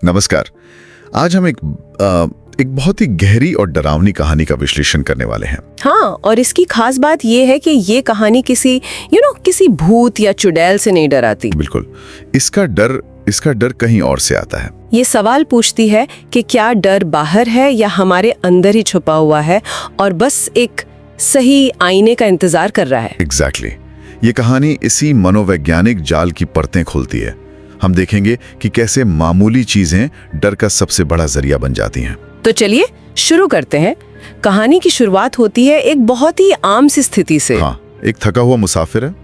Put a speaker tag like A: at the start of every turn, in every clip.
A: नमस्कार। आज हम एक बहुत ही गहरी और डरावनी कहानी का विश्लेषण करने वाले हैं।
B: हाँ, और इसकी खास बात ये है कि ये कहानी किसी भूत या चुड़ैल से नहीं डराती।
A: बिल्कुल, इसका डर कहीं और से आता है।
B: ये सवाल पूछती है कि क्या डर बाहर है या हमारे अंदर ही छुपा हुआ है और बस एक सही आईने का इंतजार कर रहा है।
A: एग्जैक्टली। ये कहानी इसी मनोवैज्ञानिक जाल की परतें खोलती है। हम देखेंगे कि कैसे मामूली चीजें डर का सबसे बड़ा जरिया बन जाती हैं।
B: तो चलिए शुरू करते हैं। कहानी की शुरुआत होती है एक बहुत ही आम सी स्थिति से।
A: हाँ, एक थका हुआ मुसाफिर है,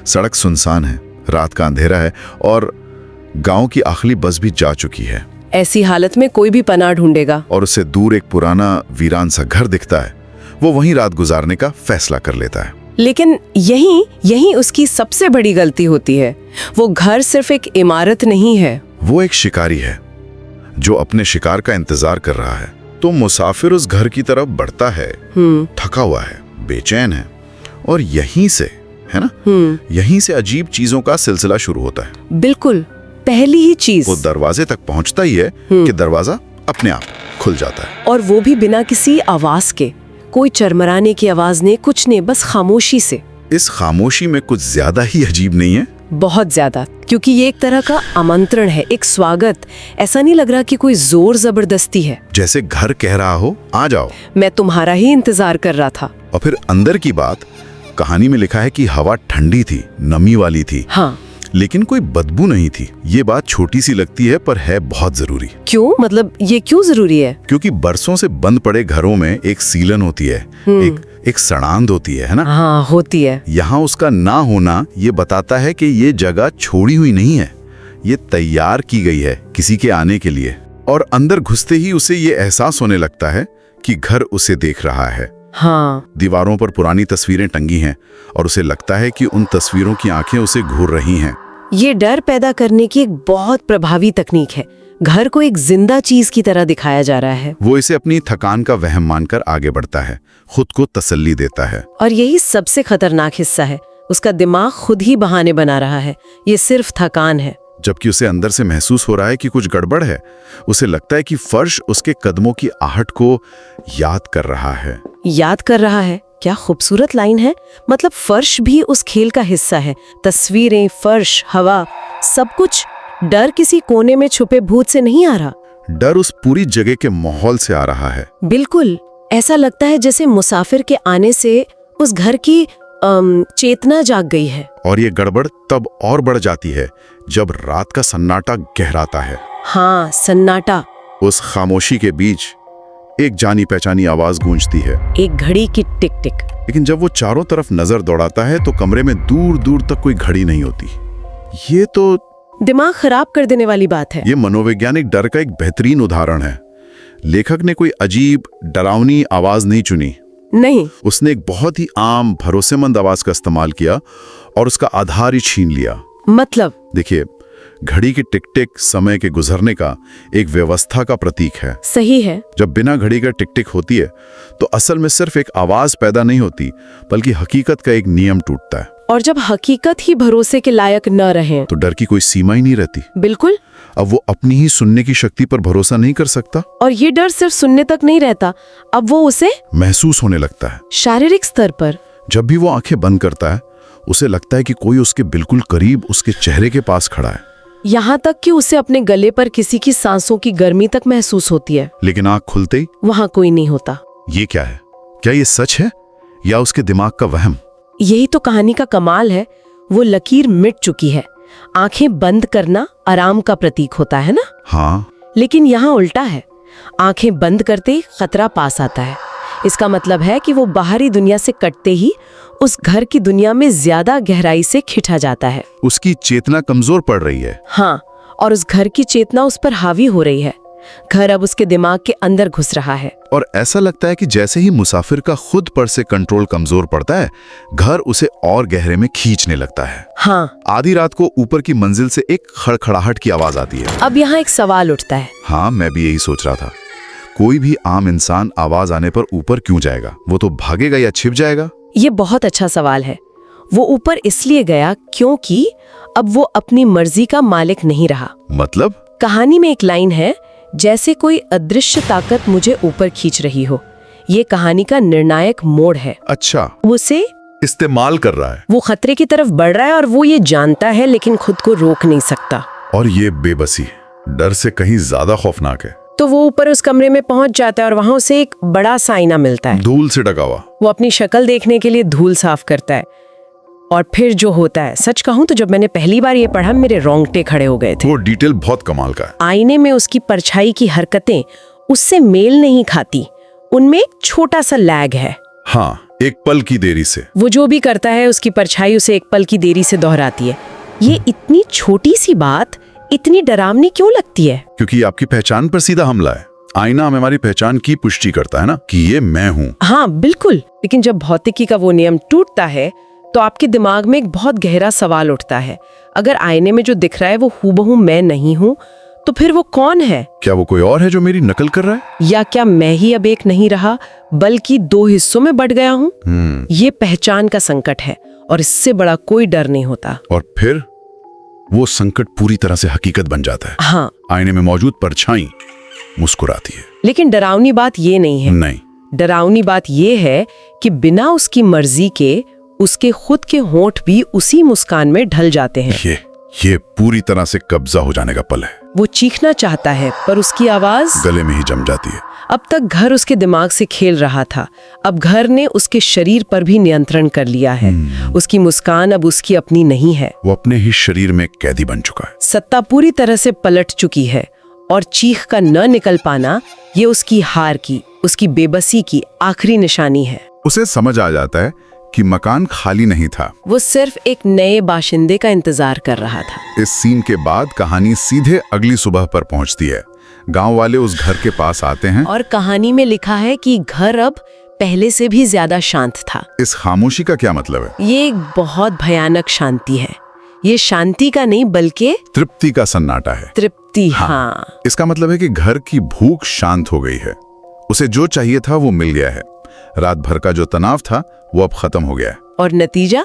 A: सड़क सुनसान है, रात का अंधेरा है और गांव की आखिरी बस भी जा चुकी है।
B: ऐसी हालत में कोई भी पनाह ढूंढेगा
A: और उसे दूर एक पुराना वीरान सा घर दिखता है। वो वहीं रात गुजारने का फैसला कर लेता है।
B: लेकिन यही उसकी सबसे बड़ी गलती होती है। वो घर सिर्फ एक इमारत नहीं है,
A: वो एक शिकारी है जो अपने शिकार का इंतजार कर रहा है। तो मुसाफिर उस घर की तरफ बढ़ता है, थका हुआ है, बेचैन है, और यहीं से अजीब चीजों का सिलसिला शुरू होता है।
B: बिल्कुल, पहली ही चीज।
A: वो दरवाजे तक पहुंचता ही है कि दरवाजा अपने आप खुल जाता है,
B: और वो भी बिना किसी आवाज के। कोई चरमराने की आवाज नहीं, कुछ नहीं, बस खामोशी से।
A: इस खामोशी में कुछ ज्यादा ही अजीब नहीं है?
B: बहुत ज्यादा, क्योंकि ये एक तरह का आमंत्रण है, एक स्वागत। ऐसा नहीं लग रहा कि कोई जोर जबरदस्ती है,
A: जैसे घर कह रहा हो आ जाओ,
B: मैं तुम्हारा ही इंतजार कर रहा था।
A: और फिर अंदर की बात, कहानी में लिखा है कि हवा ठंडी थी, नमी वाली थी।
B: हाँ,
A: लेकिन कोई बदबू नहीं थी। ये बात छोटी सी लगती है पर है बहुत जरूरी।
B: क्यों? मतलब ये क्यों जरूरी है?
A: क्योंकि बरसों से बंद पड़े घरों में एक सीलन होती है, एक सड़ांध होती है ना?
B: हाँ, होती है।
A: यहाँ उसका ना होना ये बताता है कि ये जगह छोड़ी हुई नहीं है, ये तैयार की गई है किसी के आने के लिए। और अंदर घुसते ही उसे ये एहसास होने लगता है कि घर उसे देख रहा है।
B: हाँ,
A: दीवारों पर पुरानी तस्वीरें टंगी हैं और उसे लगता है कि उन तस्वीरों की आंखें उसे घूर रही हैं।
B: ये डर पैदा करने की एक बहुत प्रभावी तकनीक है। घर को एक जिंदा चीज की तरह दिखाया जा रहा है।
A: वो इसे अपनी थकान का वहम मानकर आगे बढ़ता है, खुद को तसल्ली देता है।
B: और यही सबसे खतरनाक हिस्सा है। उसका दिमाग खुद ही बहाने बना रहा है, ये सिर्फ थकान है।
A: जबकि उसे अंदर से महसूस हो रहा है कि कुछ गड़बड़ है। उसे लगता है कि फर्श उसके कदमों की आहट को याद कर रहा है।
B: याद कर रहा है? क्या खूबसूरत लाइन है। मतलब फर्श भी उस खेल का हिस्सा है। तस्वीरें, फर्श, हवा, सब कुछ। डर किसी कोने में छुपे भूत से नहीं आ रहा,
A: डर उस पूरी जगह के माहौल से आ रहा है।
B: बिल्कुल, ऐसा लगता है जैसे मुसाफिर के आने से उस घर की चेतना जाग गई है।
A: और ये गड़बड़ तब और बढ़ जाती है जब रात का सन्नाटा गहराता है।
B: हाँ, सन्नाटा।
A: उस खामोशी के बीच एक जानी पहचानी आवाज गूंजती है,
B: एक घड़ी की टिक टिक।
A: लेकिन जब वो चारों तरफ नजर दौड़ाता है तो कमरे में दूर दूर तक कोई घड़ी नहीं होती। ये तो
B: दिमाग खराब कर देने वाली बात है।
A: ये मनोवैज्ञानिक डर का एक बेहतरीन उदाहरण है। लेखक ने कोई अजीब डरावनी आवाज नहीं चुनी,
B: नहीं,
A: उसने एक बहुत ही आम भरोसेमंद आवाज का इस्तेमाल किया और उसका आधार ही छीन लिया।
B: मतलब
A: देखिए, घड़ी की टिक टिक समय के गुजरने का एक व्यवस्था का प्रतीक है।
B: सही है।
A: जब बिना घड़ी का टिक टिक होती है तो असल में सिर्फ एक आवाज पैदा नहीं होती, बल्कि हकीकत का एक नियम टूटता है।
B: और जब हकीकत ही भरोसे के लायक न रहे
A: तो डर की कोई सीमा ही नहीं रहती।
B: बिल्कुल।
A: अब वो अपनी ही सुनने की शक्ति पर भरोसा नहीं कर सकता।
B: और ये डर सिर्फ सुनने तक नहीं रहता, अब वो उसे
A: महसूस होने लगता है
B: शारीरिक स्तर पर।
A: जब भी वो आंखें बंद करता है उसे लगता है कि कोई उसके बिल्कुल करीब उसके चेहरे के पास खड़ा है।
B: यहाँ तक कि उसे अपने गले पर किसी की सांसों की गर्मी तक महसूस होती है।
A: लेकिन आंख खुलते ही
B: वहाँ कोई नहीं होता।
A: ये क्या है? क्या ये सच है या उसके दिमाग का वहम?
B: यही तो कहानी का कमाल है। वो लकीर मिट चुकी है। आंखें बंद करना आराम का प्रतीक होता है ना?
A: हाँ,
B: लेकिन यहाँ उल्टा है। आंखें बंद करते ही खतरा पास आता है। इसका मतलब है कि वो बाहरी दुनिया से कटते ही उस घर की दुनिया में ज्यादा गहराई से खिंचा जाता है।
A: उसकी चेतना कमजोर पड़ रही है।
B: हाँ, और उस घर की चेतना उस पर हावी हो रही है। घर अब उसके दिमाग के अंदर घुस रहा है।
A: और ऐसा लगता है कि जैसे ही मुसाफिर का खुद पर से कंट्रोल कमजोर पड़ता है, घर उसे और गहरे में खींचने लगता है।
B: हाँ,
A: आधी रात को ऊपर की मंजिल से एक खड़खड़ाहट की आवाज आती है।
B: अब यहाँ एक सवाल उठता है।
A: हाँ, मैं भी यही सोच रहा था। कोई भी आम इंसान आवाज आने पर ऊपर क्यों जाएगा? वो तो भागेगा या छिप जाएगा।
B: ये बहुत अच्छा सवाल है। वो ऊपर इसलिए गया क्योंकि अब वो अपनी मर्जी का मालिक नहीं रहा।
A: मतलब
B: कहानी में एक लाइन है, जैसे कोई अदृश्य ताकत मुझे ऊपर खींच रही हो। ये कहानी का निर्णायक मोड़ है।
A: अच्छा,
B: उसे
A: इस्तेमाल कर रहा है।
B: वो खतरे की तरफ बढ़ रहा है और वो ये जानता है लेकिन खुद को रोक नहीं सकता।
A: और ये बेबसी डर से कहीं ज्यादा खौफनाक है।
B: तो वो ऊपर उस कमरे में पहुंच जाता है और वहां उसे एक बड़ा सा आईना मिलता है।
A: धूल से ढका हुआ।
B: वो अपनी शक्ल देखने के लिए धूल साफ करता है और फिर जो होता है, सच कहूं तो जब मैंने पहली बार ये पढ़ा मेरे रोंगटे खड़े हो गए थे।
A: वो डिटेल बहुत कमाल का है।
B: आईने में उसकी परछाई की हरकतें उससे मेल नहीं खाती, उनमें एक छोटा सा लैग है।
A: हाँ, एक पल की देरी से।
B: वो जो भी करता है उसकी परछाई उसे एक पल की देरी से दोहराती है। ये इतनी छोटी सी बात इतनी डरावनी क्यों लगती है?
A: क्योंकि आपकी पहचान पर सीधा हमला है। आईना हमारी पहचान की पुष्टि करता है ना, कि ये मैं हूँ।
B: हाँ बिल्कुल, लेकिन जब भौतिकी का वो नियम टूटता है तो आपके दिमाग में एक बहुत गहरा सवाल उठता है। अगर आईने में जो दिख रहा है वो हूबहू मैं नहीं हूँ, तो फिर वो कौन है?
A: क्या वो कोई और है जो मेरी नकल कर रहा है?
B: या क्या मैं ही अब एक नहीं रहा बल्कि दो हिस्सों में बट गया हूँ? ये पहचान का संकट है और इससे बड़ा कोई डर नहीं होता।
A: और फिर वो संकट पूरी तरह से हकीकत बन जाता है।
B: हाँ,
A: आईने में मौजूद परछाई मुस्कुराती है।
B: लेकिन डरावनी बात ये नहीं है।
A: नहीं,
B: डरावनी बात ये है कि बिना उसकी मर्जी के उसके खुद के होंठ भी उसी मुस्कान में ढल जाते हैं।
A: ये पूरी तरह से कब्जा हो जाने का पल है।
B: वो चीखना चाहता है पर उसकी आवाज
A: गले में ही जम जाती है।
B: अब तक घर उसके दिमाग से खेल रहा था, अब घर ने उसके शरीर पर भी नियंत्रण कर लिया है। उसकी मुस्कान अब उसकी अपनी नहीं है।
A: वो अपने ही शरीर में कैदी बन चुका है।
B: सत्ता पूरी तरह से पलट चुकी है और चीख का न निकल पाना ये उसकी हार की, उसकी बेबसी की आखिरी निशानी है।
A: उसे समझ आ जाता है कि मकान खाली नहीं था।
B: वो सिर्फ एक नए बाशिंदे का इंतजार कर रहा था।
A: इस सीन के बाद कहानी सीधे अगली सुबह पर पहुंचती है। गांव वाले उस घर के पास आते हैं
B: और कहानी में लिखा है कि घर अब पहले से भी ज्यादा शांत था।
A: इस खामोशी का क्या मतलब है?
B: ये एक बहुत भयानक शांति है। ये शांति का नहीं बल्कि
A: तृप्ति का सन्नाटा है।
B: तृप्ति। हाँ।
A: इसका मतलब है कि घर की भूख शांत हो गई है। उसे जो चाहिए था वो मिल गया है। रात भर का जो तनाव था वो अब खत्म हो गया है।
B: और नतीजा?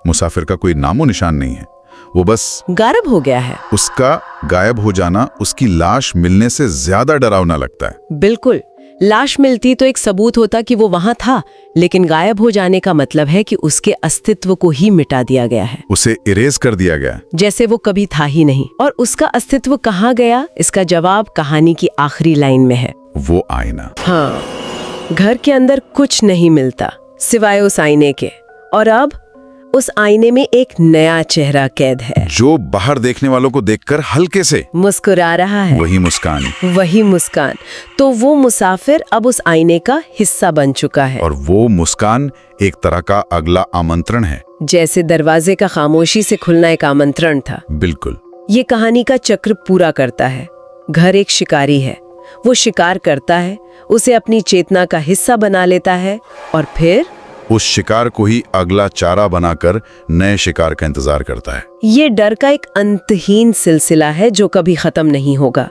B: मुसाफिर
A: का कोई नामो निशान नहीं है। वो बस
B: गायब हो गया है।
A: उसका गायब हो जाना उसकी लाश मिलने से ज्यादा डरावना लगता है।
B: बिल्कुल, लाश मिलती तो एक सबूत होता कि वो वहां था, लेकिन गायब हो जाने का मतलब है कि उसके अस्तित्व को ही मिटा दिया गया है।
A: उसे इरेज कर दिया गया,
B: जैसे वो कभी था ही नहीं। और उसका अस्तित्व कहाँ गया, इसका जवाब कहानी की आखिरी लाइन में है।
A: वो आईना।
B: हाँ, घर के अंदर कुछ नहीं मिलता सिवाय उस आईने के, और अब उस आईने में एक नया चेहरा कैद है
A: जो बाहर देखने वालों को देखकर हल्के से
B: मुस्कुरा रहा है।
A: वही मुस्कान।
B: तो वो मुसाफिर अब उस आईने का हिस्सा बन चुका है।
A: और वो मुस्कान एक तरह का अगला आमंत्रण है,
B: जैसे दरवाजे का खामोशी से खुलना एक आमंत्रण था।
A: बिल्कुल।
B: ये कहानी का चक्र पूरा करता है। घर एक शिकारी है, वो शिकार करता है, उसे अपनी चेतना का हिस्सा बना लेता है और फिर
A: उस शिकार को ही अगला चारा बनाकर नए शिकार का इंतजार करता है।
B: ये डर का एक अंतहीन सिलसिला है जो कभी खत्म नहीं होगा।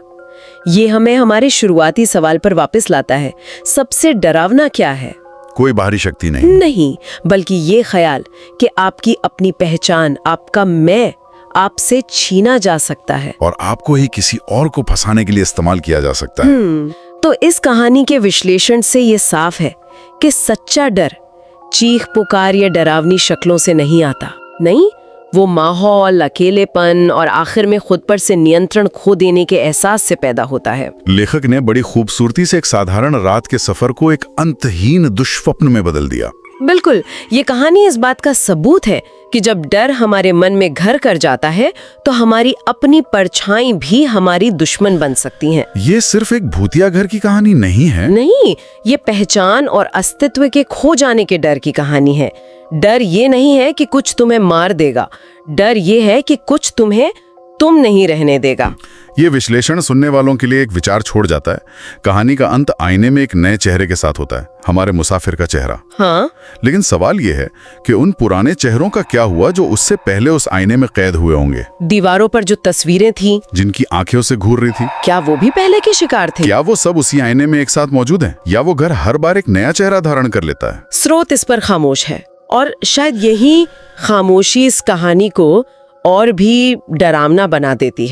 B: ये हमें हमारे शुरुआती सवाल पर वापस लाता है, सबसे डरावना क्या है?
A: कोई बाहरी शक्ति नहीं,
B: बल्कि ये ख्याल कि आपकी अपनी पहचान, आपका मैं आपसे छीना जा सकता है
A: और आपको ही किसी और को फंसाने के लिए इस्तेमाल किया जा सकता है।
B: तो इस कहानी के विश्लेषण से ये साफ है कि सच्चा डर चीख पुकार या डरावनी शक्लों से नहीं आता। नहीं, वो माहौल, अकेलेपन और आखिर में खुद पर से नियंत्रण खो देने के एहसास से पैदा होता है।
A: लेखक ने बड़ी खूबसूरती से एक साधारण रात के सफर को एक अंतहीन दुष्स्वप्न में बदल दिया।
B: बिल्कुल, ये कहानी इस बात का सबूत है कि जब डर हमारे मन में घर कर जाता है तो हमारी अपनी परछाई भी हमारी दुश्मन बन सकती हैं।
A: ये सिर्फ एक भूतिया घर की कहानी नहीं है।
B: नहीं, ये पहचान और अस्तित्व के खो जाने के डर की कहानी है। डर ये नहीं है कि कुछ तुम्हें मार देगा, डर ये है कि कुछ तुम्हें तुम नहीं रहने देगा।
A: ये विश्लेषण सुनने वालों के लिए एक विचार छोड़ जाता है। कहानी का अंत आईने में एक नए चेहरे के साथ होता है, हमारे मुसाफिर का चेहरा।
B: हाँ?
A: लेकिन सवाल ये है कि उन पुराने चेहरों का क्या हुआ जो उससे पहले उस आईने में कैद हुए होंगे।
B: दीवारों पर जो तस्वीरें थीं,
A: जिनकी आंखें उसे घूर रही थी,
B: क्या वो भी पहले के शिकार थे?
A: क्या वो सब उसी आईने में एक साथ मौजूद हैं? या वो घर हर बार एक नया चेहरा धारण कर लेता है?
B: स्रोत इस पर खामोश है और शायद यही खामोशी इस कहानी को और भी डरावना बना देती है।